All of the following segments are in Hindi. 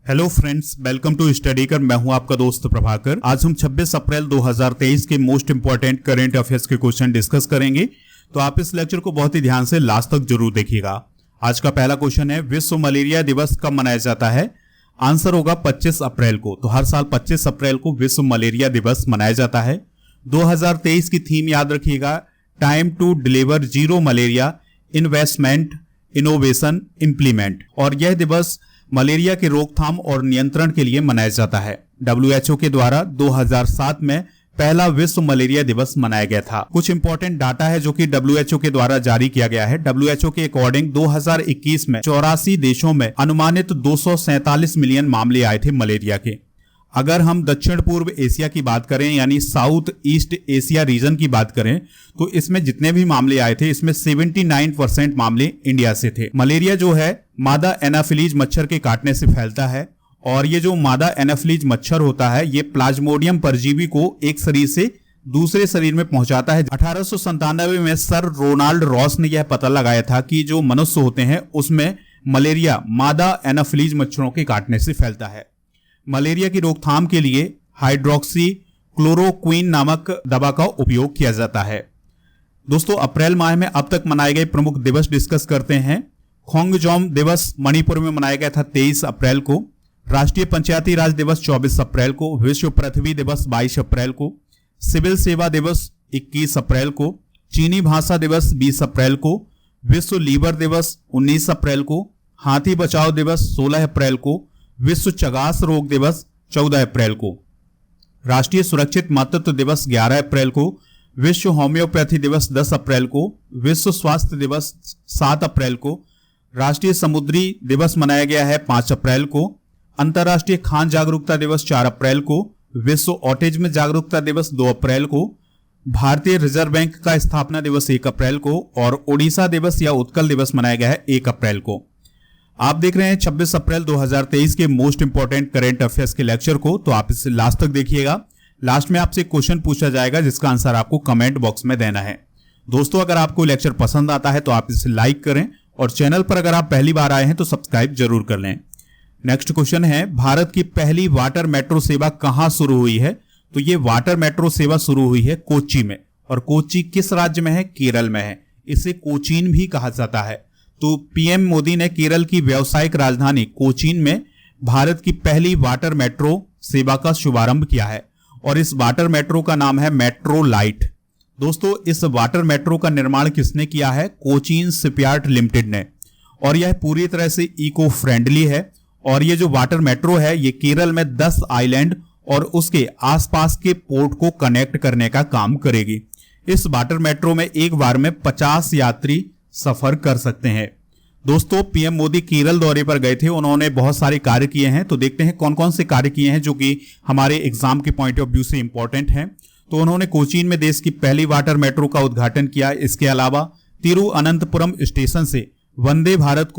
Hello friends, welcome to study कर। मैं हूं आपका दोस्त प्रभाकर। आज हम 26 अप्रैल 2023 के मोस्ट इंपोर्टेंट करंट अफेयर्स के क्वेश्चन डिस्कस करेंगे, तो आप इस लेक्चर को बहुत ही ध्यान से लास्ट तक जरूर देखिएगा। आज का पहला क्वेश्चन है, विश्व मलेरिया दिवस कब मनाया जाता है? आंसर होगा 25 अप्रैल को। तो हर साल 25 अप्रैल को विश्व मलेरिया दिवस मनाया जाता है। 2023 की थीम याद रखिएगा, time to deliver zero malaria, investment, innovation, implement. और यह दिवस मलेरिया के रोकथाम और नियंत्रण के लिए मनाया जाता है। WHO के द्वारा 2007 में पहला विश्व मलेरिया दिवस मनाया गया था। कुछ इंपॉर्टेंट डाटा है जो कि WHO के द्वारा जारी किया गया है। WHO के अकॉर्डिंग 2021 में 84 देशों में अनुमानित 247 मिलियन मामले आए थे मलेरिया के। अगर हम दक्षिण पूर्व एशिया की बात करें, यानी साउथ ईस्ट एशिया रीजन की बात करें, तो इसमें जितने भी मामले आए थे, इसमें 79% मामले इंडिया से थे। मलेरिया जो है मादा एनाफिलीज मच्छर के काटने से फैलता है, और ये जो मादा एनाफिलीज मच्छर होता है, ये प्लाज्मोडियम परजीवी को एक शरीर से दूसरे शरीर में पहुंचाता है। 1897 में सर रोनाल्ड रॉस ने यह पता लगाया था कि जो मनुष्य होते हैं उसमें मलेरिया मादा एनाफिलीज मच्छरों के काटने से फैलता है। मलेरिया की रोकथाम के लिए हाइड्रोक्सी क्लोरोक्विन नामक दवा का उपयोग किया जाता है। दोस्तों, अप्रैल माह में अब तक मनाए गए प्रमुख दिवस डिस्कस करते हैं। खोंगजोम दिवस मणिपुर में मनाया गया था 23 अप्रैल को। राष्ट्रीय पंचायती राज दिवस 24 अप्रैल को। विश्व पृथ्वी दिवस 22 अप्रैल को। सिविल सेवा दिवस 21 अप्रैल को। चीनी भाषा दिवस 20 अप्रैल को। विश्व लीवर दिवस 19 अप्रैल को। हाथी बचाओ दिवस 16 अप्रैल को। विश्व चगास रोग दिवस 14 अप्रैल को। राष्ट्रीय सुरक्षित मातृत्व दिवस 11 अप्रैल को। विश्व होम्योपैथी दिवस 10 अप्रैल को। विश्व स्वास्थ्य दिवस 7 अप्रैल को। राष्ट्रीय समुद्री दिवस मनाया गया है 5 अप्रैल को। अंतर्राष्ट्रीय खान जागरूकता दिवस 4 अप्रैल को। विश्व ऑटिज्म जागरूकता दिवस 2 अप्रैल को। भारतीय रिजर्व बैंक का स्थापना दिवस 1 अप्रैल को। और ओडिशा दिवस या उत्कल दिवस मनाया गया है 1 अप्रैल को। आप देख रहे हैं 26 अप्रैल 2023 के मोस्ट इंपोर्टेंट करंट अफेयर्स के लेक्चर को, तो आप इसे लास्ट तक देखिएगा। लास्ट में आपसे क्वेश्चन पूछा जाएगा जिसका आंसर आपको कमेंट बॉक्स में देना है। दोस्तों, अगर आपको लेक्चर पसंद आता है तो आप इसे लाइक करें, और चैनल पर अगर आप पहली बार आए हैं तो सब्सक्राइब जरूर कर लें। नेक्स्ट क्वेश्चन है, भारत की पहली वाटर मेट्रो सेवा कहां शुरू हुई है? तो ये वाटर मेट्रो सेवा शुरू हुई है कोच्चि में। और कोच्चि किस राज्य में है? केरल में है। इसे कोचीन भी कहा जाता है। तो पीएम मोदी ने केरल की व्यावसायिक राजधानी कोचीन में भारत की पहली वाटर मेट्रो सेवा का शुभारंभ किया है, और इस वाटर मेट्रो का नाम है मेट्रो लाइट। दोस्तों, इस वाटर मेट्रो का निर्माण किसने किया है? कोचीन शिपयार्ड लिमिटेड ने। और यह पूरी तरह से इको फ्रेंडली है। और ये जो वाटर मेट्रो है, ये केरल में 10 आइलैंड और उसके आसपास के पोर्ट को कनेक्ट करने का काम करेगी। इस वाटर मेट्रो में एक बार में 50 यात्री सफर कर सकते हैं। दोस्तों, पीएम मोदी केरल दौरे पर गए थे, उन्होंने बहुत सारे कार्य किए हैं। तो देखते हैं कौन कौन से कार्य किए हैं जो कि हमारे एग्जाम के पॉइंट ऑफ व्यू से इंपॉर्टेंट हैं। तो उन्होंने कोचीन में देश की पहली वाटर मेट्रो का उद्घाटन किया। इसके अलावा तिरुअनंतपुरम स्टेशन से वंदे भारत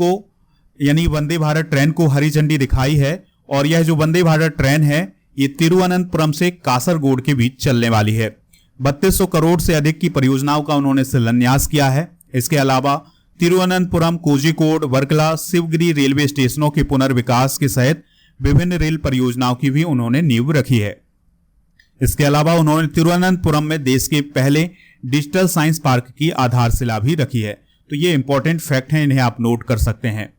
ट्रेन को हरी झंडी दिखाई है। और यह जो वंदे भारत ट्रेन है, ये तिरुअनंतपुरम से कासरगोड के बीच चलने वाली है। 3200 करोड़ से अधिक की परियोजनाओं का उन्होंने शिलान्यास किया है। इसके अलावा तिरुवनंतपुरम, कोझिकोड, वर्कला, शिवगिरी रेलवे स्टेशनों के पुनर्विकास के सहित विभिन्न रेल परियोजनाओं की भी उन्होंने नींव रखी है। इसके अलावा उन्होंने तिरुवनंतपुरम में देश के पहले डिजिटल साइंस पार्क की आधारशिला भी रखी है। तो ये इंपॉर्टेंट फैक्ट हैं, इन्हें आप नोट कर सकते हैं।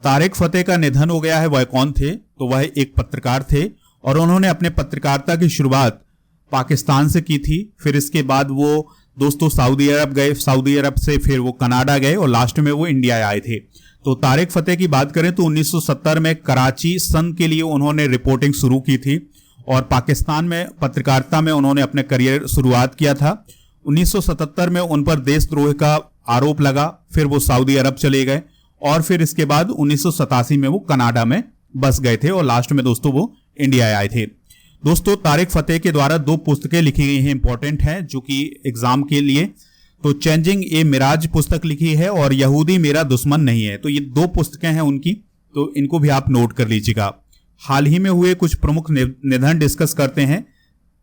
तारिक फतेह का निधन हो गया है। वह कौन थे? तो वह एक पत्रकार थे, और उन्होंने अपने पत्रकारिता की शुरुआत पाकिस्तान से की थी। फिर इसके बाद वो दोस्तों सऊदी अरब गए, सऊदी अरब से फिर वो कनाडा गए, और लास्ट में वो इंडिया आए थे। तो तारिक फतेह की बात करें तो 1970 में कराची सन के लिए उन्होंने रिपोर्टिंग शुरू की थी, और पाकिस्तान में पत्रकारिता में उन्होंने अपने करियर शुरुआत किया था। 1977 में उन पर देशद्रोह का आरोप लगा, फिर वो सऊदी अरब चले गए, और फिर इसके बाद 1987 में वो कनाडा में बस गए थे, और लास्ट में दोस्तों वो इंडिया आए थे। दोस्तों, तारिक फतेह के द्वारा 2 पुस्तकें लिखी गई हैं, इंपॉर्टेंट हैं जो कि एग्जाम के लिए। तो चेंजिंग ए मिराज पुस्तक लिखी है, और यहूदी मेरा दुश्मन नहीं है। तो ये 2 पुस्तकें हैं उनकी, तो इनको भी आप नोट कर लीजिएगा। हाल ही में हुए कुछ प्रमुख निधन डिस्कस करते हैं।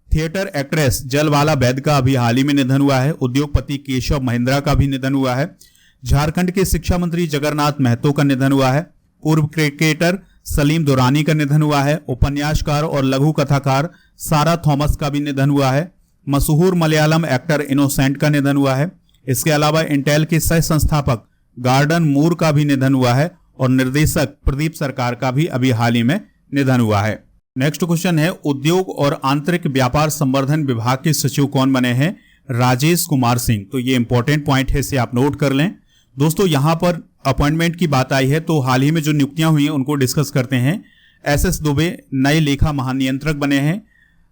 थिएटर एक्ट्रेस जलवाला वैद का अभी हाल ही में निधन हुआ है। उद्योगपति केशव महिंद्रा का भी निधन हुआ है। झारखंड के शिक्षा मंत्री जगन्नाथ महतो का निधन हुआ है। पूर्व क्रिकेटर सलीम दुरानी का निधन हुआ है। उपन्यासकार और लघु कथाकार सारा थॉमस का भी निधन हुआ है। मशहूर मलयालम एक्टर इनोसेंट का निधन हुआ है। इसके अलावा इंटेल के सह संस्थापक गार्डन मूर का भी निधन हुआ है और निर्देशक प्रदीप सरकार का भी अभी हाल ही में निधन हुआ है। नेक्स्ट क्वेश्चन है, उद्योग और आंतरिक व्यापार संवर्धन विभाग के सचिव कौन बने हैं? राजेश कुमार सिंह। तो ये इंपॉर्टेंट पॉइंट है, इसे आप नोट कर लें। दोस्तों यहां पर अपॉइंटमेंट की बात आई है तो हाल ही में जो नियुक्तियां हुई हैं उनको डिस्कस करते हैं। एसएस दुबे नए लेखा महानियंत्रक बने हैं।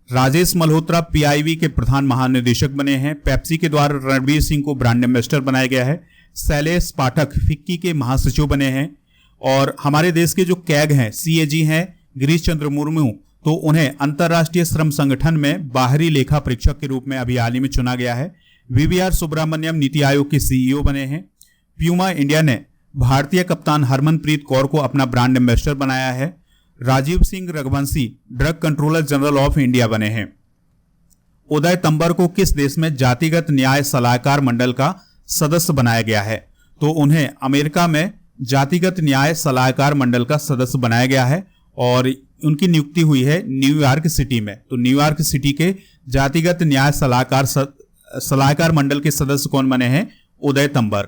राजेश मल्होत्रा पीआईबी के प्रधान महानिदेशक बने हैं। पेप्सी के द्वारा रणवीर सिंह को ब्रांड एम्बेसडर बनाया गया है। शैलेश पाठक फिक्की के महासचिव बने हैं। और हमारे देश के जो कैग हैं, सीएजी हैं गिरीश चंद्र मुर्मू, तो उन्हें अंतर्राष्ट्रीय श्रम संगठन में बाहरी लेखा परीक्षक के रूप में अभी हाल ही में चुना गया है। वीवीआर सुब्रमण्यम नीति आयोग के सीईओ बने हैं। प्यूमा इंडिया ने भारतीय कप्तान हरमनप्रीत कौर को अपना ब्रांड एम्बेसडर बनाया है। Rajeev Singh Raghuvanshi drug controller general of India बने हैं। उदय तंवर को किस देश में जातिगत न्याय सलाहकार मंडल का सदस्य बनाया गया है? तो उन्हें अमेरिका में जातिगत न्याय सलाहकार मंडल का सदस्य बनाया गया है और उनकी नियुक्ति हुई है न्यूयॉर्क सिटी में। तो न्यूयॉर्क सिटी के जातिगत न्याय सलाहकार मंडल के सदस्य कौन बने हैं? उदय तंवर।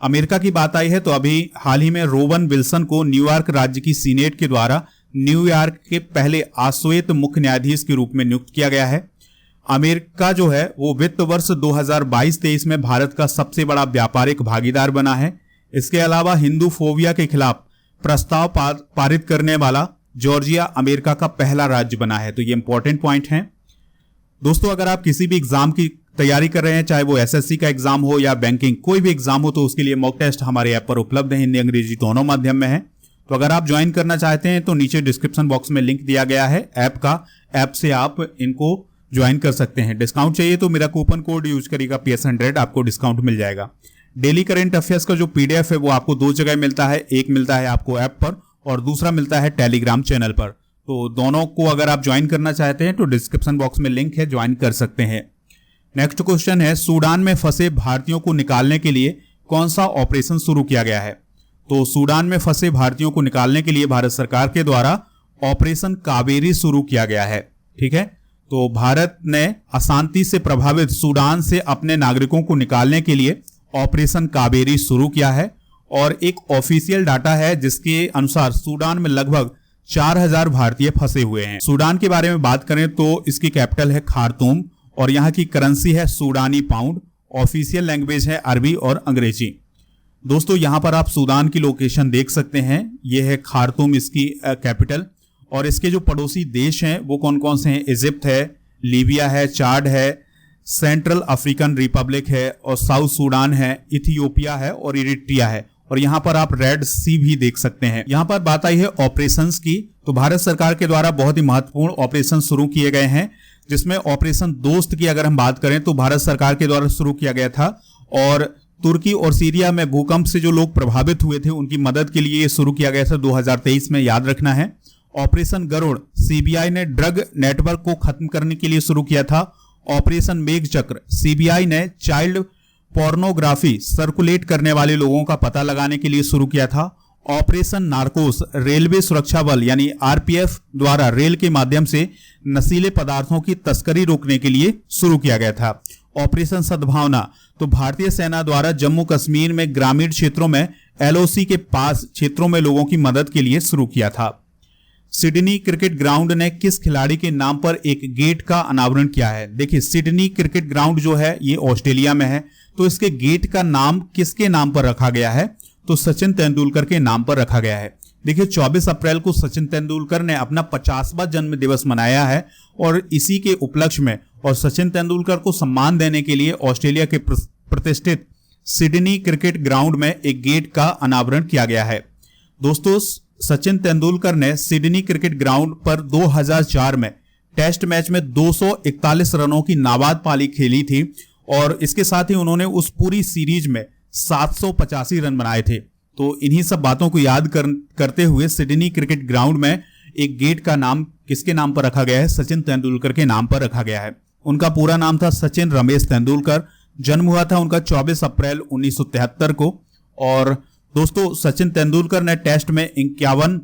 अमेरिका की बात आई है तो अभी हाल ही में रोवन विल्सन को न्यूयॉर्क राज्य की सीनेट के द्वारा न्यूयॉर्क के पहले आश्वेत मुख्य न्यायाधीश के रूप में नियुक्त किया गया है। अमेरिका जो है वो वित्त वर्ष 2022-23 में भारत का सबसे बड़ा व्यापारिक भागीदार बना है। इसके अलावा हिंदू फोबिया के खिलाफ प्रस्ताव पारित करने वाला जॉर्जिया अमेरिका का पहला राज्य बना है। तो ये इंपॉर्टेंट पॉइंट है। दोस्तों अगर आप किसी भी एग्जाम की तैयारी कर रहे हैं, चाहे वो एसएससी का एग्जाम हो या बैंकिंग कोई भी एग्जाम हो, तो उसके लिए मॉक टेस्ट हमारे ऐप पर उपलब्ध है। हिंदी अंग्रेजी दोनों माध्यम में है। तो अगर आप ज्वाइन करना चाहते हैं तो नीचे डिस्क्रिप्शन बॉक्स में लिंक दिया गया है ऐप का। ऐप से आप इनको ज्वाइन कर सकते हैं। डिस्काउंट चाहिए तो मेरा कूपन कोड यूज करिएगा PS100, आपको डिस्काउंट मिल जाएगा। डेली करंट अफेयर्स का जो पीडीएफ है वो आपको दो जगह मिलता है। एक मिलता है आपको ऐप पर और दूसरा मिलता है टेलीग्राम चैनल पर। तो दोनों को अगर आप ज्वाइन करना चाहते हैं तो डिस्क्रिप्शन बॉक्स में लिंक है, ज्वाइन कर सकते हैं। नेक्स्ट क्वेश्चन है, सूडान में फंसे भारतीयों को निकालने के लिए कौन सा ऑपरेशन शुरू किया गया है? तो सूडान में फंसे भारतीयों को निकालने के लिए भारत सरकार के द्वारा ऑपरेशन कावेरी शुरू किया गया है। ठीक है, तो भारत ने अशांति से प्रभावित सूडान से अपने नागरिकों को निकालने के लिए ऑपरेशन कावेरी शुरू किया है और एक ऑफिशियल डाटा है जिसके अनुसार सूडान में लगभग 4000 भारतीय फंसे हुए हैं। सूडान के बारे में बात करें तो इसकी कैपिटल है खार्तूम और यहाँ की करेंसी है सूडानी पाउंड। ऑफिशियल लैंग्वेज है अरबी और अंग्रेजी। दोस्तों यहाँ पर आप सूडान की लोकेशन देख सकते हैं। ये है खार्तूम इसकी कैपिटल और इसके जो पड़ोसी देश हैं वो कौन कौन से हैं? इजिप्ट है, लीबिया है, चाड है, सेंट्रल अफ्रीकन रिपब्लिक है और साउथ सूडान है, इथियोपिया है और इरिट्रिया है। और यहाँ पर आप रेड सी भी देख सकते हैं। यहाँ पर बात आई है ऑपरेशंस की, तो भारत सरकार के द्वारा बहुत ही महत्वपूर्ण ऑपरेशन शुरू किए गए हैं, जिसमें ऑपरेशन दोस्त की अगर हम बात करें तो भारत सरकार के द्वारा शुरू किया गया था और तुर्की और सीरिया में भूकंप से जो लोग प्रभावित हुए थे उनकी मदद के लिए शुरू किया गया था 2023 में, याद रखना है। ऑपरेशन गरुड़ सीबीआई ने ड्रग नेटवर्क को खत्म करने के लिए शुरू किया था। ऑपरेशन मेघचक्र सीबीआई ने चाइल्ड पोर्नोग्राफी सर्कुलेट करने वाले लोगों का पता लगाने के लिए शुरू किया था। ऑपरेशन नार्कोस रेलवे सुरक्षा बल यानी आरपीएफ द्वारा रेल के माध्यम से नशीले पदार्थों की तस्करी रोकने के लिए शुरू किया गया था। ऑपरेशन सद्भावना तो भारतीय सेना द्वारा जम्मू कश्मीर में ग्रामीण क्षेत्रों में एलओसी के पास क्षेत्रों में लोगों की मदद के लिए शुरू किया था। सिडनी क्रिकेट ग्राउंड ने किस खिलाड़ी के नाम पर एक गेट का अनावरण किया है? देखिए सिडनी क्रिकेट ग्राउंड जो है ये ऑस्ट्रेलिया में है, तो इसके गेट का नाम किसके नाम पर रखा गया है? तो सचिन तेंदुलकर के नाम पर रखा गया है। देखिए 24 अप्रैल को सचिन तेंदुलकर ने अपना 50वां जन्म दिवस मनाया है और इसी के उपलक्ष्य में और सचिन तेंदुलकर को सम्मान देने के लिए ऑस्ट्रेलिया के प्रतिष्ठित सिडनी क्रिकेट ग्राउंड में एक गेट का अनावरण किया गया है। दोस्तों सचिन तेंदुलकर ने सिडनी क्रिकेट ग्राउंड पर 2004 में टेस्ट मैच में 241 रनों की नाबाद पारी खेली थी और इसके साथ ही उन्होंने उस पूरी सीरीज में 785 रन बनाए थे। तो इन्हीं सब बातों को याद करते हुए सिडनी क्रिकेट ग्राउंड में एक गेट का नाम किसके नाम पर रखा गया है? सचिन तेंदुलकर के नाम पर रखा गया है। उनका पूरा नाम था सचिन रमेश तेंदुलकर। जन्म हुआ था उनका 24 अप्रैल 1973 को। और दोस्तों सचिन तेंदुलकर ने टेस्ट में 51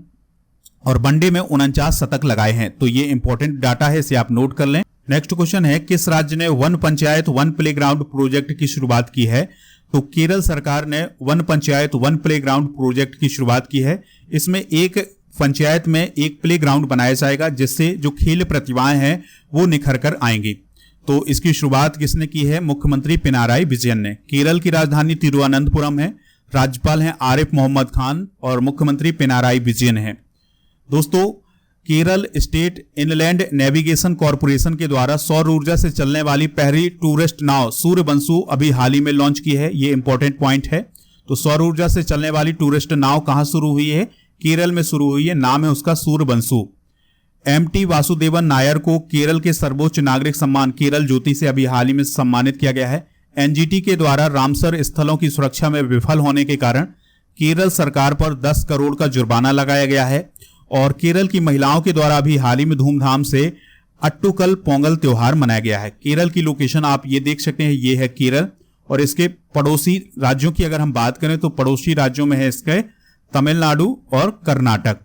और वनडे में 49 शतक लगाए हैं। तो ये इंपॉर्टेंट डाटा है, इसे आप नोट कर लें। नेक्स्ट क्वेश्चन है, किस राज्य ने one panchayat one playground project की शुरुआत की है? तो केरल सरकार ने one panchayat one playground project की शुरुआत की है। इसमें एक पंचायत में एक प्लेग्राउंड बनाया जाएगा जिससे जो खेल प्रतिभाएं हैं वो निखर कर आएंगी। तो इसकी शुरुआत किसने की है? मुख्यमंत्री पिनाराई विजयन ने। केरल की राजधानी तिरुवनंतपुरम है, राज्यपाल हैं आरिफ मोहम्मद खान और मुख्यमंत्री पिनाराई विजयन है। दोस्तों, Kerala state inland navigation corporation के द्वारा सौर ऊर्जा से चलने वाली पहली टूरिस्ट नाव सूर्यबंशु अभी हाल ही में लॉन्च की है। ये इंपॉर्टेंट पॉइंट है। तो सौर ऊर्जा से चलने वाली टूरिस्ट नाव कहां शुरू हुई है? केरल में शुरू हुई है, नाम है उसका सूर्यबंशु। एमटी वासुदेवन नायर को केरल के सर्वोच्च नागरिक सम्मान केरल ज्योति से अभी हाल ही में सम्मानित किया गया है। एनजीटी के द्वारा रामसर स्थलों की सुरक्षा में विफल होने के कारण केरल सरकार पर 10 करोड़ का जुर्माना लगाया गया है। और केरल की महिलाओं के द्वारा भी हाल ही में धूमधाम से अट्टुकल पोंगल त्योहार मनाया गया है। केरल की लोकेशन आप ये देख सकते हैं, ये है केरल। और इसके पड़ोसी राज्यों की अगर हम बात करें तो पड़ोसी राज्यों में है इसके तमिलनाडु और कर्नाटक।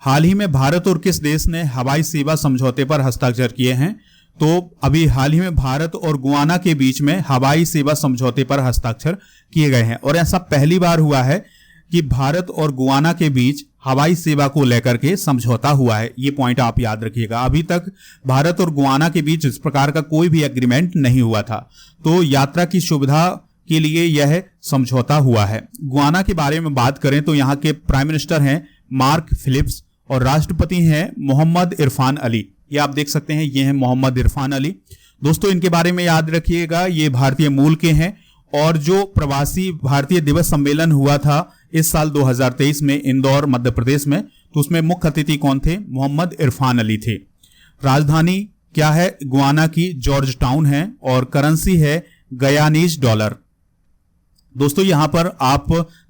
हाल ही में भारत और किस देश ने हवाई सेवा समझौते पर हस्ताक्षर किए हैं? तो अभी हाल ही में भारत और गुआना के बीच में हवाई सेवा समझौते पर हस्ताक्षर किए गए हैं। और ऐसा पहली बार हुआ है कि भारत और गुआना के बीच हवाई सेवा को लेकर के समझौता हुआ है। ये पॉइंट आप याद रखिएगा। अभी तक भारत और गुआना के बीच इस प्रकार का कोई भी एग्रीमेंट नहीं हुआ था। तो यात्रा की सुविधा के लिए यह समझौता हुआ है। गुआना के बारे में बात करें तो यहाँ के प्राइम मिनिस्टर हैं मार्क फिलिप्स और राष्ट्रपति हैं मोहम्मद इरफान अली। ये आप देख सकते हैं, ये हैं मोहम्मद इरफान अली। दोस्तों, इनके बारे में याद रखिएगा, ये भारतीय मूल के हैं। और जो प्रवासी भारतीय दिवस सम्मेलन हुआ था इस साल 2023 में इंदौर मध्य प्रदेश में, तो उसमें मुख्य अतिथि कौन थे? मोहम्मद इरफान अली थे। राजधानी क्या है गुआना की? जॉर्ज टाउन है और करेंसी है गयानीज डॉलर। दोस्तों, यहां पर आप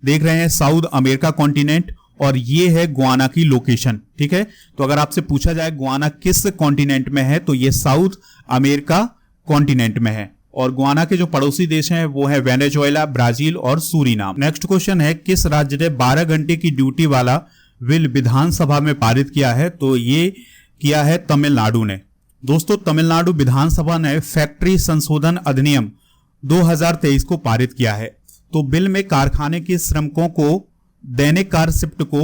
देख रहे हैं साउथ अमेरिका कॉन्टिनेंट और ये है गुआना की लोकेशन। ठीक है, तो अगर आपसे पूछा जाए गुआना किस कॉन्टिनेंट में है तो ये साउथ अमेरिका कॉन्टिनेंट में है। और गुआना के जो पड़ोसी देश हैं वो है वेनेजुएला, ब्राजील और सूरीनाम। नेक्स्ट क्वेश्चन है, किस राज्य ने 12 घंटे की ड्यूटी वाला बिल विधानसभा में पारित किया है? तो ये किया है तमिलनाडु ने। दोस्तों, तमिलनाडु विधानसभा ने फैक्ट्री संशोधन अधिनियम 2023 को पारित किया है। तो बिल में कारखाने के श्रमिकों को दैनिक कार्य शिफ्ट को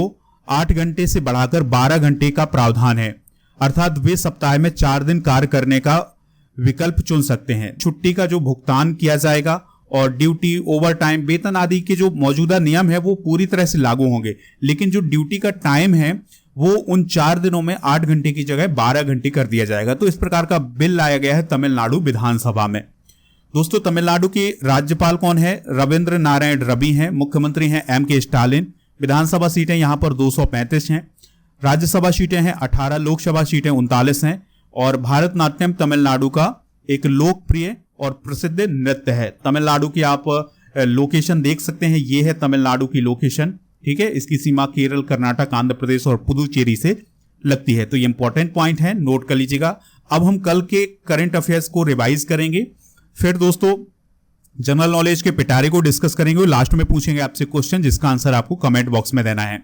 8 घंटे से बढ़ाकर 12 घंटे का प्रावधान है। अर्थात वे सप्ताह में 4 दिन कार्य करने का विकल्प चुन सकते हैं। छुट्टी का जो भुगतान किया जाएगा और ड्यूटी, ओवर टाइम, वेतन आदि के जो मौजूदा नियम है वो पूरी तरह से लागू होंगे। लेकिन जो ड्यूटी का टाइम है वो उन 4 दिनों में 8 घंटे की जगह 12 घंटे कर दिया जाएगा। तो इस प्रकार का बिल लाया गया है तमिलनाडु विधानसभा में। दोस्तों, तमिलनाडु के राज्यपाल कौन है? रविंद्र नारायण रवि हैं। मुख्यमंत्री हैं एम.के. स्टालिन। विधानसभा सीटें यहां पर 235 हैं। राज्यसभा सीटें हैं 18, लोकसभा सीटें 39 हैं। और भारतनाट्यम तमिलनाडु का एक लोकप्रिय और प्रसिद्ध नृत्य है। तमिलनाडु की आप लोकेशन देख सकते हैं, ये है तमिलनाडु की लोकेशन। ठीक है, इसकी सीमा केरल, कर्नाटक, आंध्र प्रदेश और पुदुचेरी से लगती है। तो ये इंपॉर्टेंट पॉइंट है, नोट कर लीजिएगा। अब हम कल के करंट अफेयर्स को रिवाइज करेंगे। फिर दोस्तों जनरल नॉलेज के पिटारे को डिस्कस करेंगे और लास्ट में पूछेंगे आपसे क्वेश्चन जिसका आंसर आपको कमेंट बॉक्स में देना है।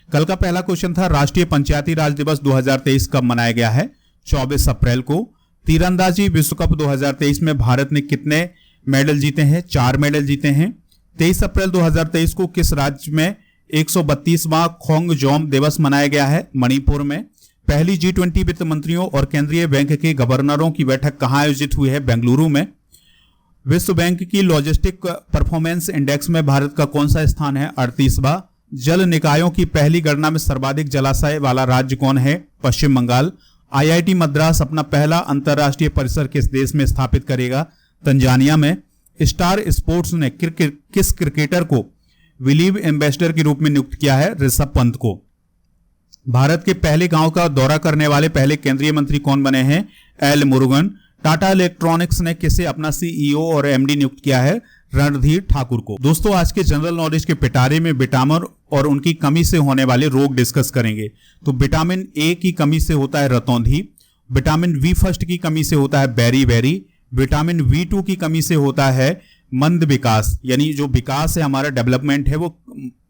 कल का पहला क्वेश्चन था, राष्ट्रीय पंचायती राज दिवस 2023 कब मनाया गया है? 24 अप्रैल को। तीरंदाजी विश्व कप 2023 में भारत ने कितने मेडल जीते हैं? 4 मेडल जीते हैं। 23 अप्रैल 2023 को किस राज्य में 132वां खोंगजोम दिवस मनाया गया है? मणिपुर में। पहली G20 वित्त मंत्रियों और केंद्रीय बैंक के गवर्नरों की बैठक कहां आयोजित हुई है? बेंगलुरु में। विश्व बैंक की लॉजिस्टिक परफॉर्मेंस इंडेक्स में भारत का कौन सा स्थान है? 38वां। जल निकायों की पहली गणना में सर्वाधिक जलाशय वाला राज्य कौन है? पश्चिम बंगाल। IIT मद्रास अपना पहला अंतरराष्ट्रीय परिसर किस देश में स्थापित करेगा? तंजानिया में। स्टार स्पोर्ट्स ने किस क्रिकेटर को विलीव एम्बेसडर के रूप में नियुक्त किया है? ऋषभ पंत को। भारत के पहले गांव का दौरा करने वाले पहले केंद्रीय मंत्री कौन बने हैं? एल मुरुगन। टाटा इलेक्ट्रॉनिक्स ने किसे अपना CEO और MD नियुक्त किया है? रणधीर ठाकुर को। दोस्तों, आज के जनरल नॉलेज के पिटारे में विटामिन और उनकी कमी से होने वाले रोग डिस्कस करेंगे। तो विटामिन A की कमी से होता है रतौंधी। विटामिन V1 की कमी से होता है बेरी। विटामिन V2 की कमी से होता है मंद विकास, यानी जो विकास है हमारा डेवलपमेंट है वो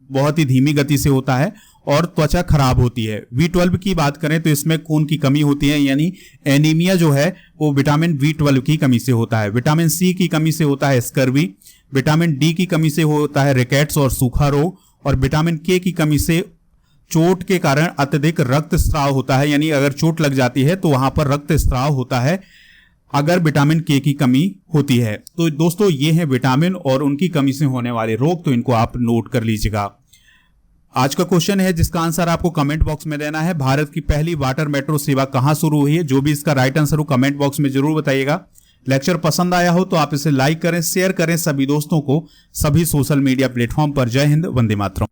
बहुत ही धीमी गति से होता है। और त्वचा खराब होती है। B12 की बात करें तो इसमें खून की कमी होती है, यानी एनीमिया जो है वो विटामिन B12 की कमी से होता है। विटामिन C की कमी से होता है स्कर्वी। विटामिन D की कमी से होता है रिकेट्स और सूखा रोग। और विटामिन K की कमी से चोट के कारण अत्यधिक रक्तस्राव होता है, यानी अगर चोट लग जाती है तो वहां पर रक्तस्राव होता है अगर विटामिन K की कमी होती है। तो दोस्तों ये हैं विटामिन और उनकी कमी से होने वाले रोग, तो इनको आप नोट कर लीजिएगा। आज का क्वेश्चन है जिसका आंसर आपको कमेंट बॉक्स में देना है। भारत की पहली वाटर मेट्रो सेवा कहां शुरू हुई है? जो भी इसका राइट आंसर हो कमेंट बॉक्स में जरूर बताइएगा। लेक्चर पसंद आया हो तो आप इसे लाइक करें, शेयर करें सभी दोस्तों को, सभी सोशल मीडिया प्लेटफॉर्म पर। जय हिंद, वंदे मातरम।